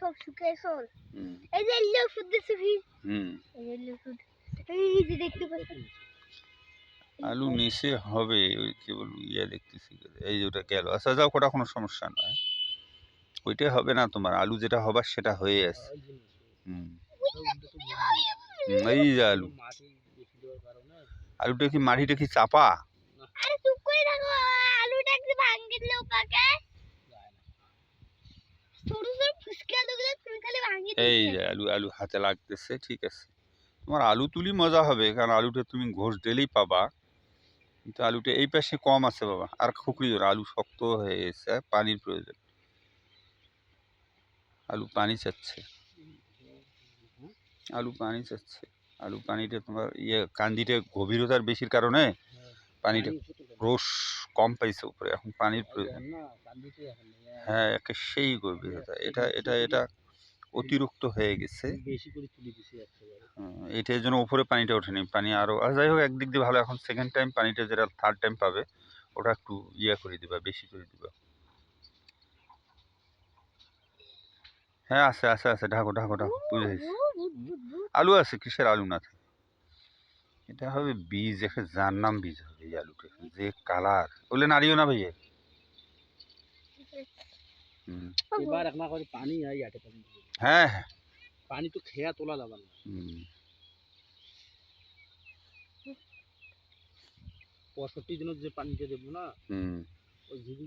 সব শুকিয়ে সর এই যে এলো ওষুধ দিছে ফির এই এলো ওষুধ এই যে দেখতে পাচ্ছেন আলু নিচে হবে ওই কি বলবো ইয়া দেখতেছি এই যে ওটা গেল আচ্ছা যাও ওটা কোনো সমস্যা নয় ওইটাই হবে না তোমার আলু যেটা হবার সেটা হয়ে আছে এই যে আলু আলুটা কি মাটিটা কি চাপা আরে চুপ করে থাকো আলুটা একটু ভাঙি দিলে ওপাকে ছোট ছোট ফুসকা দিলে তুমি খালি ভাঙি এই দিলে যে আলু আলু হাতে লাগতেছে ঠিক আছে তোমার আলু তুলি মজা হবে কারণ আলুটা তুমি ঘোষ দিলেই পাবা কিন্তু আলুটা এই পাশে কম আছে বাবা আর খুকরি জোর আলু শক্ত হয়ে গেছে পানির প্রয়োজন আলু পানি চাচ্ছে আলু পানি চাচ্ছে আলু পানিটা তোমার ইয়ে কান্দিটা গভীরতার বেশির কারণে পানিটা রোষ কম পাইছে উপরে এখন পানির প্রয়োজন হ্যাঁ একে সেই গভীরতা এটা এটা এটা অতিরিক্ত হয়ে গেছে এটার জন্য উপরে পানিটা ওঠেনি পানি আরো যাই হোক একদিক দিয়ে ভালো এখন সেকেন্ড টাইম পানিটা যেটা থার্ড টাইম পাবে ওটা একটু ইয়ে করে দিবা বেশি করে দিবা হ্যাঁ আছে আছে আছে ঢাকো ঢাকো ঢাকো বুঝেছি আলু আছে কিসের আলু না থাকে এটা হবে বীজ একে যার নাম বীজ হবে এই আলুটা যে কালার বলে নাড়িও না ভাইয়া এবার একনা করে পানি আই আটে পানি হ্যাঁ হ্যাঁ পানি তো খেয়া তোলা যাবে না 65 দিনের যে পানিটা দেবো না ওই ঝিরি